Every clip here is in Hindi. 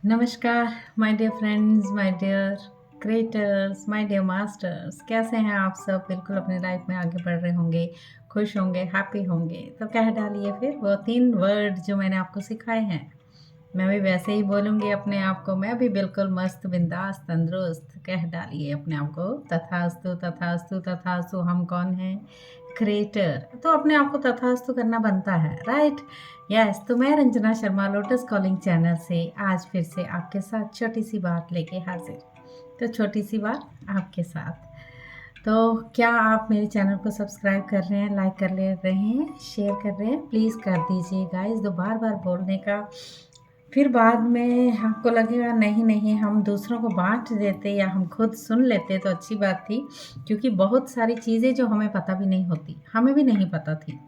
नमस्कार my dear friends, my dear creators, my dear masters. कैसे हैं आप सब? बिल्कुल अपनी लाइफ में आगे बढ़ रहे होंगे, खुश होंगे, हैप्पी होंगे। तो कह डालिए फिर वो 3 वर्ड जो मैंने आपको सिखाए हैं। मैं भी वैसे ही बोलूँगी अपने आप को। मैं भी बिल्कुल मस्त, बिंदास, तंदुरुस्त। कह डालिए अपने आप को तथास्तु, तथास्तु, तथास्तु। हम कौन हैं? क्रिएटर। तो अपने आप को तथास्तु करना बनता है, राइट? यस। तो मैं Ranjana Sharma lotus calling channel से आज फिर से आपके साथ छोटी सी बात लेके हाजिर। तो छोटी सी बात आपके साथ। तो क्या आप मेरे चैनल को सब्सक्राइब कर रहे हैं, लाइक कर ले रहे हैं, शेयर कर रहे हैं? प्लीज़ कर दीजिए गाइस। दो बार बार बोलने का फिर बाद में आपको लगेगा नहीं नहीं, हम दूसरों को बांट देते या हम खुद सुन लेते तो अच्छी बात थी। क्योंकि बहुत सारी चीज़ें जो हमें पता भी नहीं होती, हमें भी नहीं पता थी,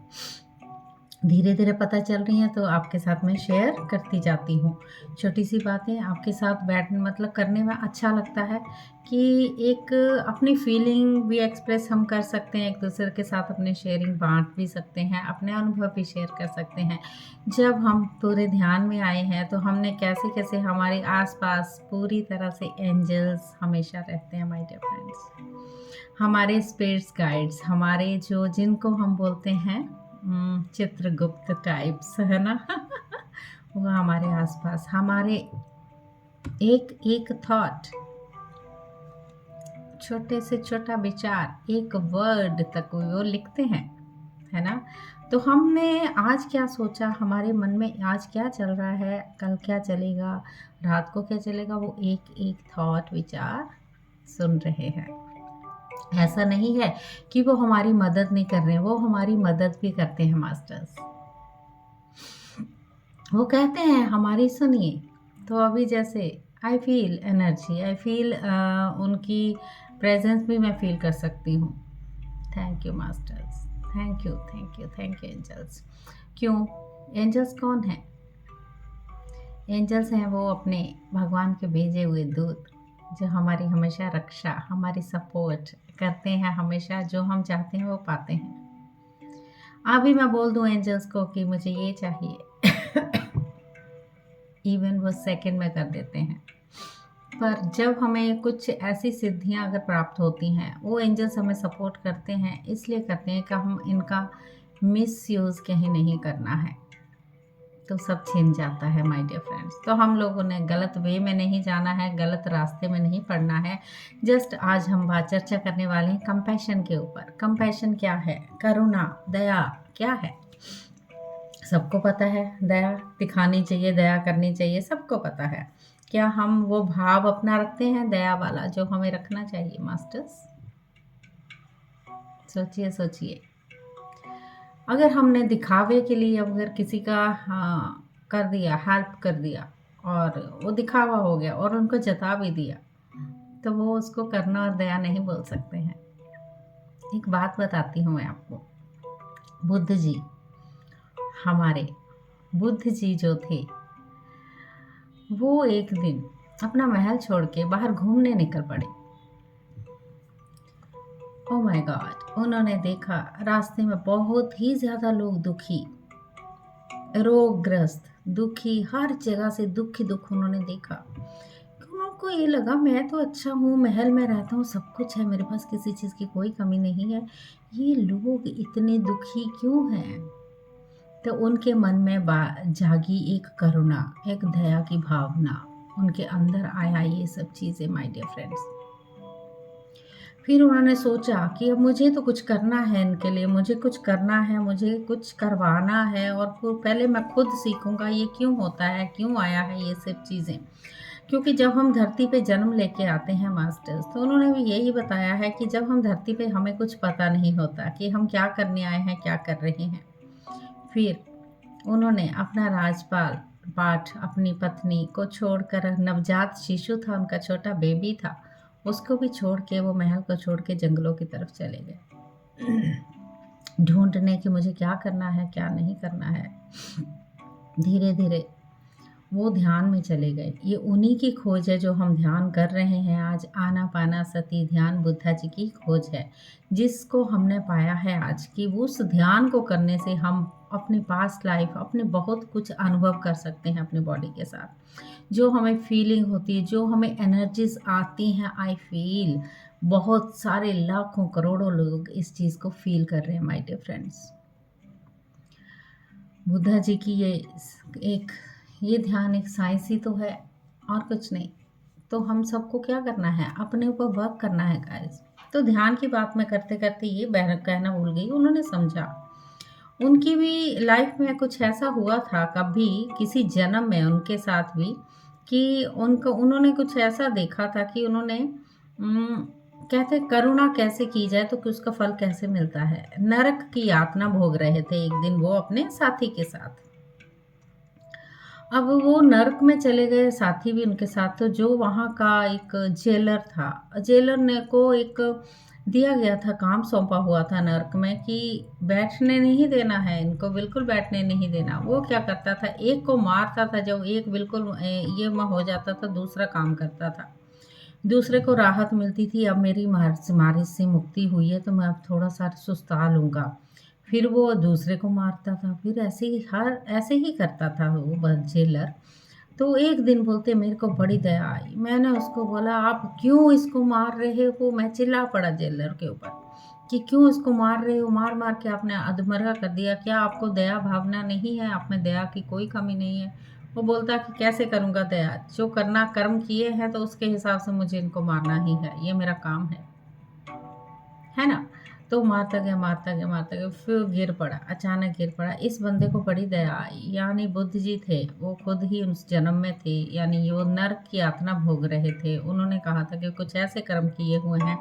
धीरे धीरे पता चल रही हैं, तो आपके साथ मैं शेयर करती जाती हूँ। छोटी सी बातें आपके साथ बैठ मतलब करने में अच्छा लगता है कि एक अपनी फीलिंग भी एक्सप्रेस हम कर सकते हैं, एक दूसरे के साथ अपने शेयरिंग बांट भी सकते हैं, अपने अनुभव भी शेयर कर सकते हैं। जब हम पूरे ध्यान में आए हैं तो हमने कैसे कैसे हमारे आसपास पूरी तरह से एंजल्स हमेशा रहते हैं माय डियर फ्रेंड्स। हमारे स्पिरिट्स गाइड्स, हमारे जो जिनको हम बोलते हैं चित्रगुप्त टाइप्स, है ना? वो हमारे आसपास, हमारे एक एक थॉट, छोटे से छोटा विचार, एक वर्ड तक वो लिखते हैं, है ना? तो हमने आज क्या सोचा, हमारे मन में आज क्या चल रहा है, कल क्या चलेगा, रात को क्या चलेगा, वो एक एक थॉट, विचार सुन रहे हैं। ऐसा नहीं है कि वो हमारी मदद नहीं कर रहे हैं, वो हमारी मदद भी करते हैं मास्टर्स। वो कहते हैं हमारी सुनिए। तो अभी जैसे I feel energy, I feel उनकी प्रेजेंस भी मैं फील कर सकती हूँ। Thank you masters, thank you, thank you, thank you angels. क्यों? एंजल्स कौन है? एंजल्स हैं वो अपने भगवान के भेजे हुए दूत, जो हमारी हमेशा रक्षा, हमारी सपोर्ट करते हैं। हमेशा जो हम चाहते हैं वो पाते हैं। अभी मैं बोल दूं एंजल्स को कि मुझे ये चाहिए, इवन वो सेकंड में कर देते हैं। पर जब हमें कुछ ऐसी सिद्धियां अगर प्राप्त होती हैं, वो एंजल्स हमें सपोर्ट करते हैं, इसलिए करते हैं कि हम इनका मिसयूज़ कहीं नहीं करना है, तो सब छिन जाता है माय डियर फ्रेंड्स। तो हम लोगों ने गलत वे में नहीं जाना है, गलत रास्ते में नहीं पड़ना है। जस्ट आज हम बात चर्चा करने वाले हैं कंपैशन के ऊपर। कंपैशन क्या है? करुणा, दया क्या है? सबको पता है, दया दिखानी चाहिए, दया करनी चाहिए, सबको पता है। क्या हम वो भाव अपना रखते हैं दया वाला जो हमें रखना चाहिए मास्टर्स? सोचिए सोचिए। अगर हमने दिखावे के लिए अगर किसी का कर दिया, हेल्प कर दिया, और वो दिखावा हो गया और उनको जता भी दिया, तो वो उसको करना और दया नहीं बोल सकते हैं। एक बात बताती हूँ मैं आपको। बुद्ध जी, हमारे बुद्ध जी जो थे, वो एक दिन अपना महल छोड़ के बाहर घूमने निकल पड़े। Oh my God! उन्होंने देखा रास्ते में बहुत ही ज़्यादा लोग दुखी, रोगग्रस्त, दुखी, हर जगह से दुख ही दुख उन्होंने देखा। उनको ये लगा मैं तो अच्छा हूँ, महल में रहता हूँ, सब कुछ है मेरे पास, किसी चीज़ की कोई कमी नहीं है, ये लोग इतने दुखी क्यों हैं? तो उनके मन में जागी एक करुणा, एक दया की भावना, उनके अंदर आया ये सब चीज़ें माय डियर फ्रेंड्स। फिर उन्होंने सोचा कि अब मुझे तो कुछ करना है इनके लिए, मुझे कुछ करना है, मुझे कुछ करवाना है, और पहले मैं खुद सीखूंगा ये क्यों होता है, क्यों आया है ये सब चीज़ें। क्योंकि जब हम धरती पे जन्म लेके आते हैं मास्टर्स, तो उन्होंने भी यही बताया है कि जब हम धरती पे हमें कुछ पता नहीं होता कि हम क्या करने आए हैं, क्या कर रहे हैं। फिर उन्होंने अपना राजपाल पाठ, अपनी पत्नी को छोड़कर, नवजात शिशु था उनका, छोटा बेबी था, उसको भी छोड़ के, वो महल को छोड़ के जंगलों की तरफ चले गए, ढूंढने कि मुझे क्या करना है, क्या नहीं करना है। धीरे धीरे वो ध्यान में चले गए। ये उन्हीं की खोज है जो हम ध्यान कर रहे हैं आज। आनापानासति ध्यान बुद्धा जी की खोज है, जिसको हमने पाया है आज कि उस ध्यान को करने से हम अपनी पास्ट लाइफ, अपने बहुत कुछ अनुभव कर सकते हैं अपनी बॉडी के साथ। जो हमें फीलिंग होती है, जो हमें एनर्जीज आती हैं, आई फील बहुत सारे लाखों करोड़ों लोग इस चीज़ को फील कर रहे हैं my dear friends. Buddha ji की एक ये ध्यान एक साइंस ही तो है और कुछ नहीं। तो हम सबको क्या करना है, अपने ऊपर वर्क करना है गाइस। तो ध्यान की बात मैं करते करते ये बहन कहना भूल गई, उन्होंने समझा। उनकी भी लाइफ में कुछ ऐसा हुआ था कभी किसी जन्म में उनके साथ भी, कि उनको उन्होंने कुछ ऐसा देखा था कि उन्होंने कहते करुणा कैसे की जाए तो कि उसका फल कैसे मिलता है। नरक की यातना भोग रहे थे एक दिन वो अपने साथी के साथ। अब वो नर्क में चले गए, साथी भी उनके साथ। तो जो वहाँ का एक जेलर था, जेलर ने को एक दिया गया था, काम सौंपा हुआ था नर्क में कि बैठने नहीं देना है इनको, बिल्कुल बैठने नहीं देना। वो क्या करता था, एक को मारता था, जब एक बिल्कुल ये में हो जाता था दूसरा काम करता था। दूसरे को राहत मिलती थी, अब मेरी मारिश से मुक्ति हुई है तो मैं अब थोड़ा सा सुस्ता लूँगा। फिर वो दूसरे को मारता था, फिर ऐसे ही करता था वो जेलर। तो एक दिन बोलते मेरे को बड़ी दया आई, मैंने उसको बोला आप क्यों इसको मार रहे हो। मैं चिल्ला पड़ा जेलर के ऊपर कि क्यों इसको मार रहे हो, मार मार के आपने अधमरा कर दिया, क्या आपको दया भावना नहीं है, आप में दया की कोई कमी नहीं है। वो बोलता कि कैसे करूँगा दया, जो करना कर्म किए हैं तो उसके हिसाब से मुझे इनको मारना ही है, ये मेरा काम है ना। तो मारता गया मारता गया मारता गया, फिर गिर पड़ा, अचानक गिर पड़ा। इस बंदे को बड़ी दया आई, यानी बुद्ध जी थे, वो खुद ही उस जन्म में थे, यानी वो नर्क की यातना भोग रहे थे। उन्होंने कहा था कि कुछ ऐसे कर्म किए हुए हैं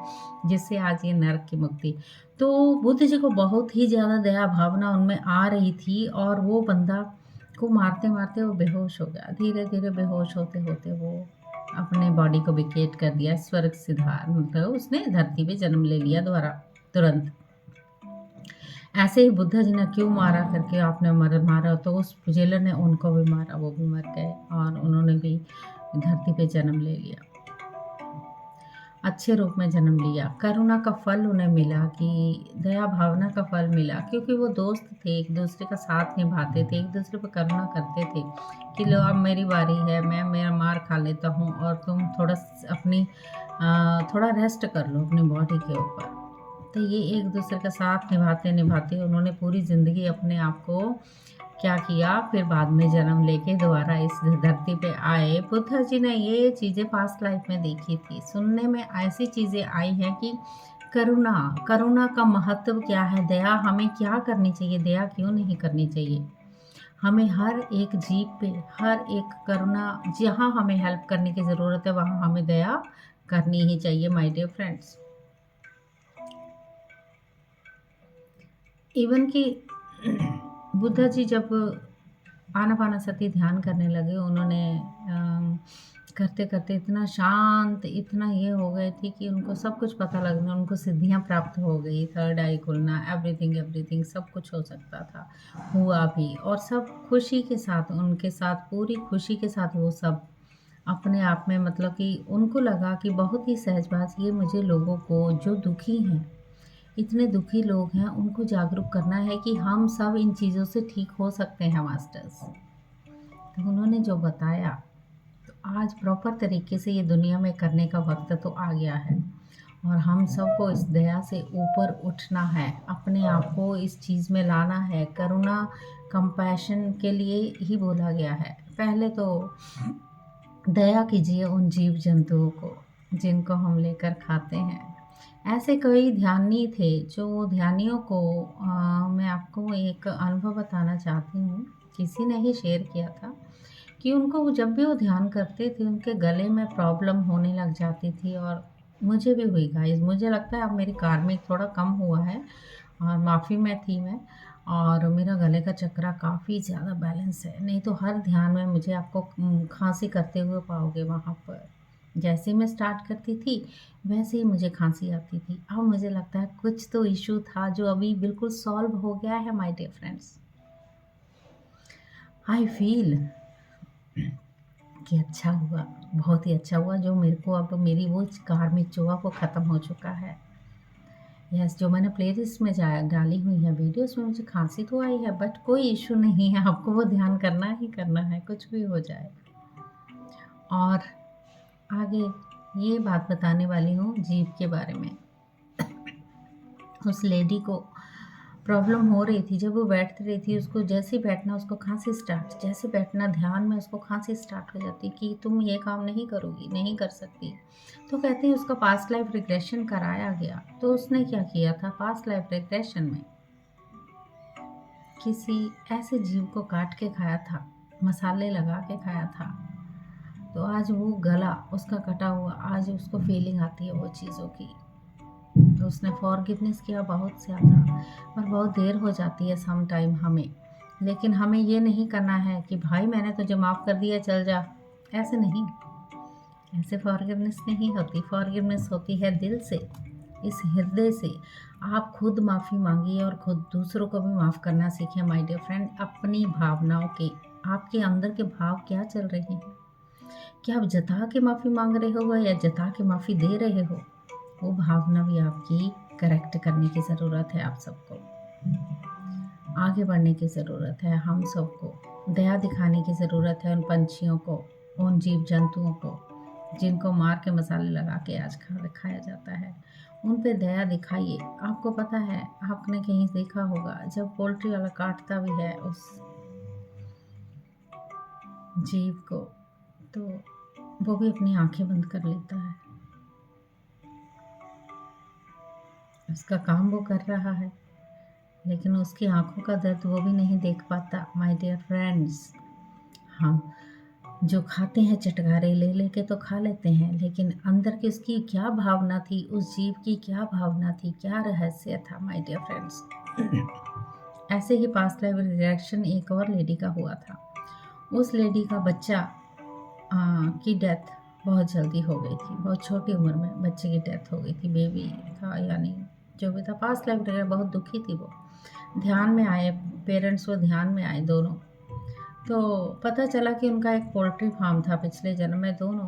जिससे आज ये नर्क की मुक्ति। तो बुद्ध जी को बहुत ही ज़्यादा दया भावना उनमें आ रही थी, और वो बंदा को मारते मारते वो बेहोश हो गया। धीरे धीरे बेहोश होते होते वो अपने बॉडी को विकेट कर दिया, स्वर्ग सिधार, मतलब उसने धरती पे जन्म ले लिया दोबारा तुरंत। ऐसे ही बुद्धा जी ने क्यों मारा करके आपने मारा, तो उस जेलर ने उनको भी मारा, वो भी मर गए और उन्होंने भी धरती पे जन्म ले लिया, अच्छे रूप में जन्म लिया। करुणा का फल उन्हें मिला, कि दया भावना का फल मिला, क्योंकि वो दोस्त थे, एक दूसरे का साथ निभाते थे, एक दूसरे पर करुणा करते थे कि लो अब मेरी बारी है, मैं मेरा मार खा लेता हूँ और तुम थोड़ा अपनी थोड़ा रेस्ट कर लो अपनी बॉडी के ऊपर। तो ये एक दूसरे का साथ निभाते निभाते उन्होंने पूरी ज़िंदगी अपने आप को क्या किया, फिर बाद में जन्म लेके दोबारा इस धरती पे आए। बुद्धा जी ने ये चीज़ें पास्ट लाइफ में देखी थी। सुनने में ऐसी चीज़ें आई हैं कि करुणा, करुणा का महत्व क्या है, दया हमें क्या करनी चाहिए, दया क्यों नहीं करनी चाहिए। हमें हर एक जीव पे, हर एक करुणा, जहाँ हमें हेल्प करने की ज़रूरत है वहाँ हमें दया करनी ही चाहिए माय डियर फ्रेंड्स। इवन कि बुद्धा जी जब आनापानासती ध्यान करने लगे, उन्होंने करते करते इतना शांत, इतना ये हो गए थे कि उनको सब कुछ पता लगना, उनको सिद्धियां प्राप्त हो गई, थर्ड आई खुलना, एवरीथिंग एवरीथिंग सब कुछ हो सकता था, हुआ भी। और सब खुशी के साथ, उनके साथ पूरी खुशी के साथ वो सब अपने आप में, मतलब कि उनको लगा कि बहुत ही सहज बात ये, मुझे लोगों को जो दुखी हैं, इतने दुखी लोग हैं, उनको जागरूक करना है कि हम सब इन चीज़ों से ठीक हो सकते हैं मास्टर्स। तो उन्होंने जो बताया, तो आज प्रॉपर तरीके से ये दुनिया में करने का वक्त तो आ गया है, और हम सबको इस दया से ऊपर उठना है, अपने आप को इस चीज़ में लाना है। करुणा, कंपैशन के लिए ही बोला गया है। पहले तो दया कीजिए उन जीव जंतुओं को जिनको हम लेकर खाते हैं। ऐसे कई ध्यानी थे, जो ध्यानियों को मैं आपको एक अनुभव बताना चाहती हूँ। किसी ने ही शेयर किया था कि उनको जब भी वो ध्यान करते थे उनके गले में प्रॉब्लम होने लग जाती थी, और मुझे भी हुई गाइस। मुझे लगता है अब मेरी कार्मिक थोड़ा कम हुआ है, और माफ़ी में थी मैं, और मेरा गले का चक्रा काफ़ी ज़्यादा बैलेंस है। नहीं तो हर ध्यान में मुझे आपको खांसी करते हुए पाओगे वहाँ पर। जैसे मैं स्टार्ट करती थी वैसे ही मुझे खांसी आती थी। अब मुझे लगता है कुछ तो इशू था जो अभी बिल्कुल सॉल्व हो गया है my dear friends. I feel कि अच्छा हुआ, बहुत ही अच्छा हुआ जो मेरे को अब मेरी वो कार में चूहा वो ख़त्म हो चुका है। यस, जो मैंने प्लेलिस्ट में जा डाली हुई है वीडियो, उसमें मुझे खांसी तो आई है बट कोई इशू नहीं है, आपको वो ध्यान करना ही करना है, कुछ भी हो जाए। और आगे ये बात बताने वाली हूँ जीभ के बारे में। उस लेडी को प्रॉब्लम हो रही थी, जब वो बैठ रही थी उसको जैसे ही बैठना उसको खांसी स्टार्ट, जैसे बैठना ध्यान में उसको खांसी स्टार्ट हो जाती कि तुम ये काम नहीं करोगी, नहीं कर सकती। तो कहते हैं उसका पास्ट लाइफ रिग्रेशन कराया गया। तो उसने क्या किया था पास्ट लाइफ रिग्रेशन में, किसी ऐसे जीव को काट के खाया था, मसाले लगा के खाया था। तो आज वो गला उसका कटा हुआ, आज उसको फीलिंग आती है वो चीज़ों की। तो उसने फॉरगिवनेस किया बहुत ज़्यादा, पर बहुत देर हो जाती है सम टाइम हमें। लेकिन हमें ये नहीं करना है कि भाई मैंने तुझे माफ़ कर दिया चल जा, ऐसे नहीं। ऐसे फॉरगिवनेस नहीं होती, फॉरगिवनेस होती है दिल से, इस हृदय से। आप खुद माफ़ी मांगिए और खुद दूसरों को भी माफ़ करना सीखें माय डियर फ्रेंड। अपनी भावनाओं के, आपके अंदर के भाव क्या चल रहे हैं, क्या आप जता के माफ़ी मांग रहे हो या जता के माफ़ी दे रहे हो, वो भावना भी आपकी करेक्ट करने की ज़रूरत है। आप सबको आगे बढ़ने की ज़रूरत है, हम सबको दया दिखाने की ज़रूरत है उन पंछियों को, उन जीव जंतुओं को जिनको मार के मसाले लगा के आज खाया जाता है। उन पे दया दिखाइए। आपको पता है, आपने कहीं देखा होगा जब पोल्ट्री वाला काटता भी है उस जीव को, तो वो भी अपनी आंखें बंद कर लेता है। उसका काम वो कर रहा है, लेकिन उसकी आंखों का दर्द वो भी नहीं देख पाता माय डियर फ्रेंड्स। हम जो खाते हैं चटकारे ले लेके तो खा लेते हैं, लेकिन अंदर की उसकी क्या भावना थी, उस जीव की क्या भावना थी, क्या रहस्य था माय डियर फ्रेंड्स। ऐसे ही पास्ट लाइफ रिएक्शन एक और लेडी का हुआ था। उस लेडी का बच्चा की डेथ बहुत जल्दी हो गई थी, बहुत छोटी उम्र में बच्चे की डेथ हो गई थी। बेबी था यानी जो भी था, पास्ट लाइफ रिएक्शन, बहुत दुखी थी वो। ध्यान में आए पेरेंट्स, वो ध्यान में आए दोनों। तो पता चला कि उनका एक पोल्ट्री फार्म था पिछले जन्म में। दोनों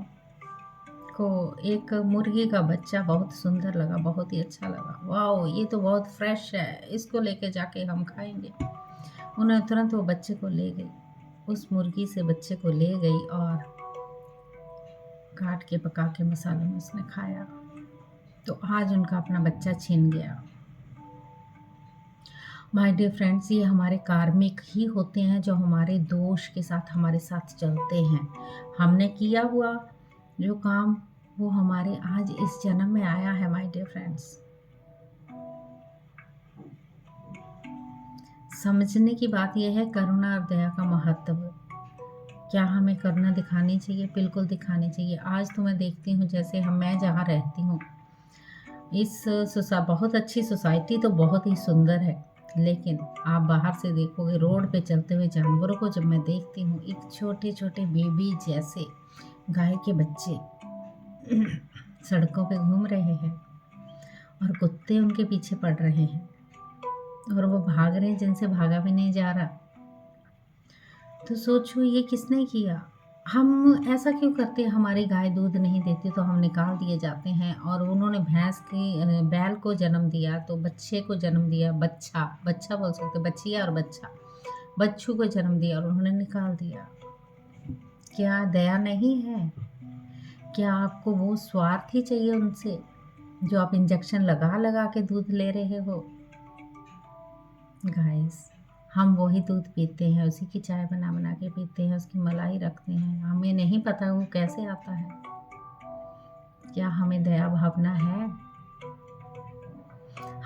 को एक मुर्गी का बच्चा बहुत सुंदर लगा, बहुत ही अच्छा लगा। वाओ, ये तो बहुत फ्रेश है, इसको लेके जाके हम खाएंगे। उन्होंने तुरंत वो बच्चे को ले गई, उस मुर्गी से बच्चे को ले गई और काट के पका के मसालों में उसने खाया। तो आज उनका अपना बच्चा छीन गया। माय डियर फ्रेंड्स, ये हमारे कार्मिक ही होते हैं जो हमारे दोष के साथ हमारे साथ चलते हैं। हमने किया हुआ जो काम वो हमारे आज इस जन्म में आया है माय डियर फ्रेंड्स। समझने की बात यह है करुणा और दया का महत्व। क्या हमें करुणा दिखानी चाहिए? बिल्कुल दिखानी चाहिए। आज तो मैं देखती हूँ जैसे मैं जहाँ रहती हूँ, इस बहुत अच्छी सोसाइटी तो बहुत ही सुंदर है, लेकिन आप बाहर से देखोगे रोड पे चलते हुए जानवरों को जब मैं देखती हूँ, एक छोटे छोटे बेबी जैसे गाय के बच्चे सड़कों पे घूम रहे हैं और कुत्ते उनके पीछे पड़ रहे हैं और वो भाग रहे हैं जिनसे भागा भी नहीं जा रहा। तो सोचो ये किसने किया? हम ऐसा क्यों करते हैं? हमारी गाय दूध नहीं देती तो हम निकाल दिए जाते हैं, और उन्होंने बैल को जन्म दिया तो बच्चे को जन्म दिया, बच्चा बोल सकते, बच्चिया और बच्चा, बच्चू को जन्म दिया और उन्होंने निकाल दिया। क्या दया नहीं है? क्या आपको वो स्वार्थ ही चाहिए उनसे जो आप इंजेक्शन लगा लगा के दूध ले रहे हो? गाइस, हम वही दूध पीते हैं, उसी की चाय बना बना के पीते हैं, उसकी मलाई रखते हैं। हमें नहीं पता वो कैसे आता है। क्या हमें दया भावना है?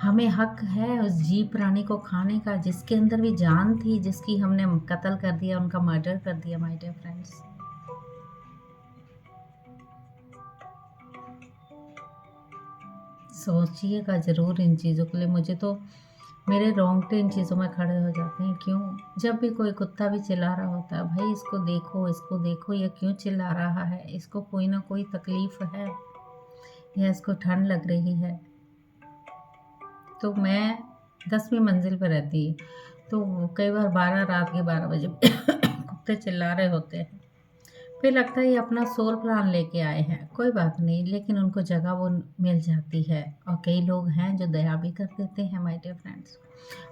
हमें हक है उस जीव प्राणी को खाने का जिसके अंदर भी जान थी, जिसकी हमने कत्ल कर दिया, उनका मर्डर कर दिया माय डियर फ्रेंड्स। सोचिएगा ज़रूर इन चीज़ों के लिए। मुझे तो मेरे रोंगटे इन चीज़ों में खड़े हो जाते हैं। क्यों? जब भी कोई कुत्ता भी चिल्ला रहा होता है, भाई इसको देखो, ये क्यों चिल्ला रहा है? इसको कोई ना कोई तकलीफ है या इसको ठंड लग रही है। तो मैं 10वीं मंजिल पर रहती, तो कई बार रात के 12 बजे कुत्ते चिल्ला रहे होते हैं। फिर लगता है ये अपना सोल प्लान लेके आए हैं, कोई बात नहीं, लेकिन उनको जगह वो मिल जाती है। और कई लोग हैं जो दया भी कर देते हैं माय डियर फ्रेंड्स।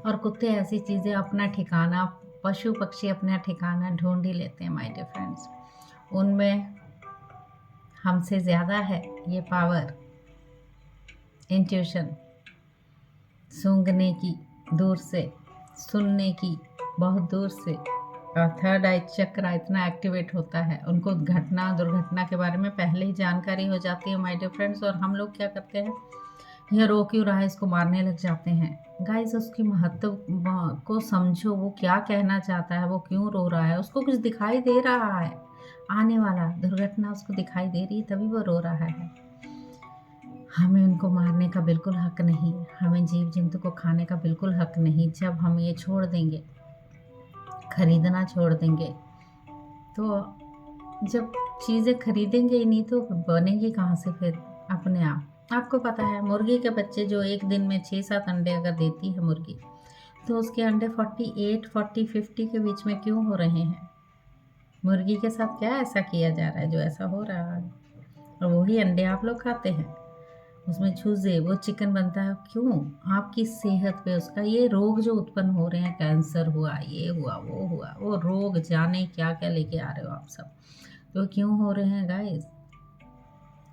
और कुत्ते ऐसी चीज़ें अपना ठिकाना, पशु पक्षी अपना ठिकाना ढूंढ ही लेते हैं माय डियर फ्रेंड्स। उनमें हमसे ज़्यादा है ये पावर, इंट्यूशन, सूंघने की दूर से, सुनने की बहुत दूर से, और थर्ड आई चक्र इतना एक्टिवेट होता है, उनको घटना दुर्घटना के बारे में पहले ही जानकारी हो जाती है माय डियर फ्रेंड्स। और हम लोग क्या करते हैं, यह रो क्यों रहा है, इसको मारने लग जाते हैं। गाइस उसकी महत्व को समझो, वो क्या कहना चाहता है, वो क्यों रो रहा है, उसको कुछ दिखाई दे रहा है, आने वाला दुर्घटना उसको दिखाई दे रही है, तभी वो रो रहा है। हमें उनको मारने का बिल्कुल हक नहीं, हमें जीव जंतु को खाने का बिल्कुल हक नहीं। जब हम ये छोड़ देंगे, खरीदना छोड़ देंगे, तो जब चीज़ें खरीदेंगे ही नहीं तो बनेंगी कहाँ से फिर अपने आप। आपको पता है मुर्गी के बच्चे जो एक दिन में 6-7 अंडे अगर देती है मुर्गी, तो उसके अंडे 48, 40, 50 के बीच में क्यों हो रहे हैं? मुर्गी के साथ क्या ऐसा किया जा रहा है जो ऐसा हो रहा है? और वही अंडे आप लोग खाते हैं, उसमें चूजे, वो चिकन बनता है, क्यों? आपकी सेहत पे उसका ये रोग जो उत्पन्न हो रहे हैं, कैंसर हुआ, ये हुआ, वो रोग जाने क्या क्या लेके आ रहे हो आप सब, तो क्यों हो रहे हैं गाइस?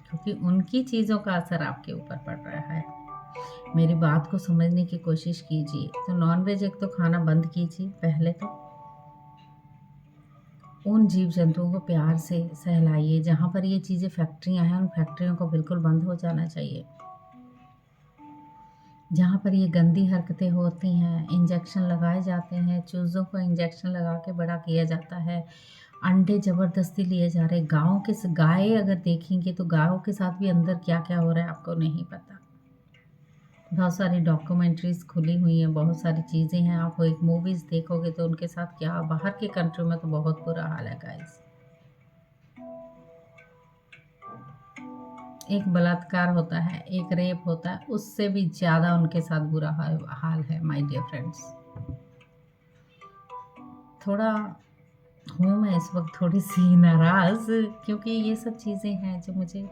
क्योंकि उनकी चीज़ों का असर आपके ऊपर पड़ रहा है। मेरी बात को समझने की कोशिश कीजिए। तो नॉनवेज एक तो खाना बंद कीजिए पहले तो। उन जीव जंतुओं को प्यार से सहलाइए। जहाँ पर ये चीज़ें फैक्ट्रियाँ हैं, उन फैक्ट्रियों को बिल्कुल बंद हो जाना चाहिए। जहाँ पर ये गंदी हरकतें होती हैं, इंजेक्शन लगाए जाते हैं, चूज़ों को इंजेक्शन लगा के बड़ा किया जाता है, अंडे ज़बरदस्ती लिए जा रहे हैं। गाँव के गाय अगर देखेंगे तो गायों के साथ भी अंदर क्या क्या हो रहा है आपको नहीं पता। बहुत सारी डॉक्यूमेंट्रीज खुली हुई हैं, बहुत सारी चीज़ें हैं। आप एक मूवीज़ देखोगे तो उनके साथ क्या, बाहर के कंट्री में तो बहुत बुरा हाल है गाइस। एक बलात्कार होता है, एक रेप होता है, उससे भी ज़्यादा उनके साथ बुरा हाल है माय डियर फ्रेंड्स। थोड़ा हूँ मैं इस वक्त थोड़ी सी नाराज़, क्योंकि ये सब चीज़ें हैं जो मुझे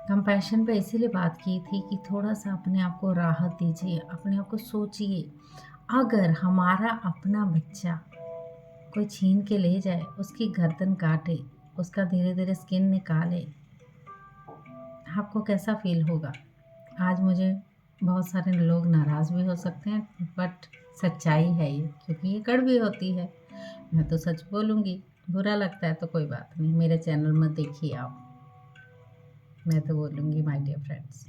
कंपैशन पे इसीलिए बात की थी कि थोड़ा सा अपने आप को राहत दीजिए, अपने आप को सोचिए। अगर हमारा अपना बच्चा कोई छीन के ले जाए, उसकी गर्दन काटे, उसका धीरे धीरे स्किन निकाले, आपको कैसा फील होगा? आज मुझे बहुत सारे लोग नाराज़ भी हो सकते हैं, बट सच्चाई है ये, क्योंकि ये कड़वी होती है। मैं तो सच बोलूँगी, बुरा लगता है तो कोई बात नहीं, मेरे चैनल में देखिए आप, मैं तो बोलूँगी माय डियर फ्रेंड्स।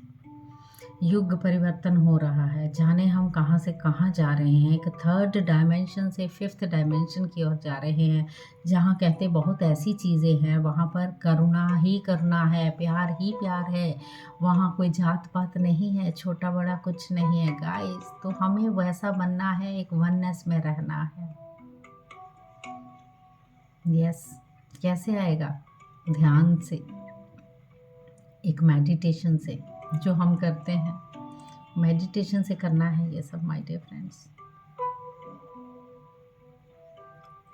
युग परिवर्तन हो रहा है, जाने हम कहाँ से कहाँ जा रहे हैं। एक थर्ड डायमेंशन से फिफ्थ डायमेंशन की ओर जा रहे हैं, जहाँ कहते बहुत ऐसी चीज़ें हैं, वहाँ पर करुणा ही करुणा है, प्यार ही प्यार है, वहाँ कोई जात पात नहीं है, छोटा बड़ा कुछ नहीं है गाइस। तो हमें वैसा बनना है, एक वननेस में रहना है। यस, कैसे आएगा? ध्यान से, एक मेडिटेशन से, जो हम करते हैं, मेडिटेशन से करना है ये सब माय डियर फ्रेंड्स।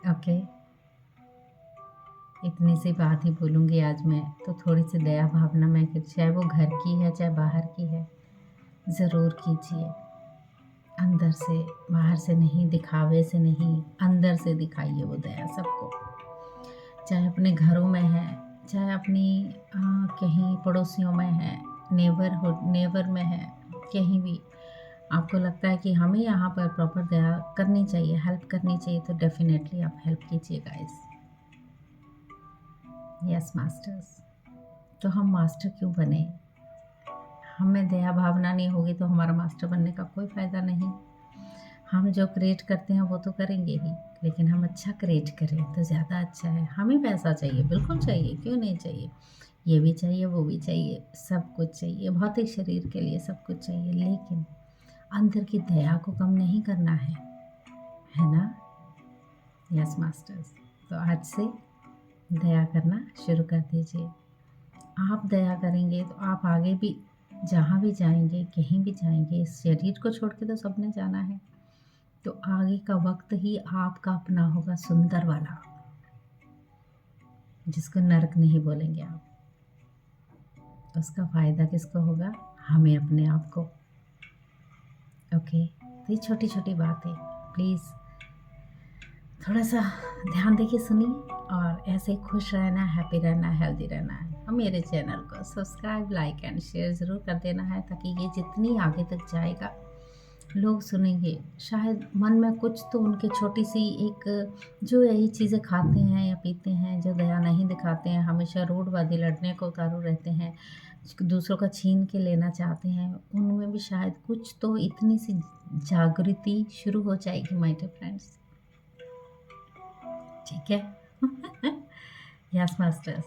ओके, इतनी सी बात ही बोलूँगी आज मैं तो। थोड़ी सी दया भावना मैं, चाहे वो घर की है चाहे बाहर की है, ज़रूर कीजिए। अंदर से, बाहर से नहीं, दिखावे से नहीं, अंदर से दिखाइए वो दया सबको। चाहे अपने घरों में है, चाहे अपनी कहीं पड़ोसियों में है, नेबर में है, कहीं भी आपको लगता है कि हमें यहाँ पर प्रॉपर दया करनी चाहिए, हेल्प करनी चाहिए, तो डेफिनेटली आप हेल्प कीजिए गाइस। यस मास्टर्स, तो हम मास्टर क्यों बने? हमें दया भावना नहीं होगी तो हमारा मास्टर बनने का कोई फ़ायदा नहीं। हम जो क्रिएट करते हैं वो तो करेंगे ही, लेकिन हम अच्छा क्रिएट करें तो ज़्यादा अच्छा है। हमें पैसा चाहिए, बिल्कुल चाहिए, क्यों नहीं चाहिए? ये भी चाहिए, वो भी चाहिए, सब कुछ चाहिए, भौतिक शरीर के लिए सब कुछ चाहिए, लेकिन अंदर की दया को कम नहीं करना है ना? यस मास्टर्स, तो आज से दया करना शुरू कर दीजिए। आप दया करेंगे तो आप आगे भी जहाँ भी जाएंगे, कहीं भी जाएंगे, इस शरीर को छोड़ के तो सबने जाना है, तो आगे का वक्त ही आपका अपना होगा, सुंदर वाला। जिसको नरक नहीं बोलेंगे आप, उसका फ़ायदा किसको होगा? हमें अपने आप को। ओके, तो ये छोटी छोटी बातें प्लीज़ थोड़ा सा ध्यान देके सुनिए, और ऐसे ही खुश रहना, हैप्पी रहना, हेल्दी रहना है। और मेरे चैनल को सब्सक्राइब, लाइक एंड शेयर ज़रूर कर देना है, ताकि ये जितनी आगे तक जाएगा लोग सुनेंगे, शायद मन में कुछ तो उनके छोटी सी एक, जो यही चीज़ें खाते हैं या पीते हैं, जो दया नहीं दिखाते हैं, हमेशा रूढ़वादी लड़ने को उतारू रहते हैं, दूसरों का छीन के लेना चाहते हैं, उनमें भी शायद कुछ तो इतनी सी जागृति शुरू हो जाएगी माय डियर फ्रेंड्स। ठीक है। यस मास्टर्स,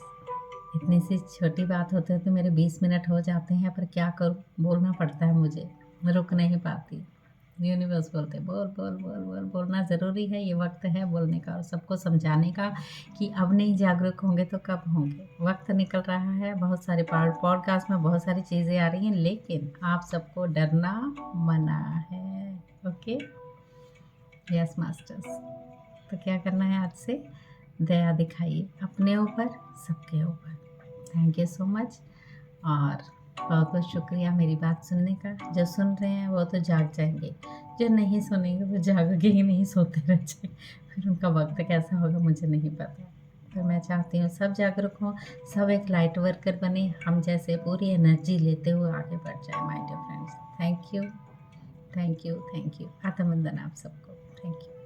इतनी सी छोटी बात होते होते मेरे 20 मिनट हो जाते हैं, पर क्या करूँ, बोलना पड़ता है मुझे, रुक नहीं पाती। यूनिवर्स बोलते बोल बोल बोल बोल, बोलना ज़रूरी है, ये वक्त है बोलने का और सबको समझाने का कि अब नहीं जागरूक होंगे तो कब होंगे। वक्त निकल रहा है, बहुत सारे पॉडकास्ट में बहुत सारी चीज़ें आ रही हैं, लेकिन आप सबको डरना मना है। ओके, यस मास्टर्स, तो क्या करना है आज से? दया दिखाइए अपने ऊपर, सबके ऊपर। थैंक यू सो मच, और बहुत बहुत शुक्रिया मेरी बात सुनने का। जो सुन रहे हैं वो तो जाग जाएंगे, जो नहीं सुनेंगे वो जागेंगे ही नहीं, सोते रह जाएंगे, फिर उनका वक्त कैसा होगा मुझे नहीं पता। तो मैं चाहती हूँ सब जागरूक हों, सब एक लाइट वर्कर बने, हम जैसे पूरी एनर्जी लेते हुए आगे बढ़ जाए my dear friends. Thank you, thank you, thank you. आत्मवंदन आप सबको। Thank you.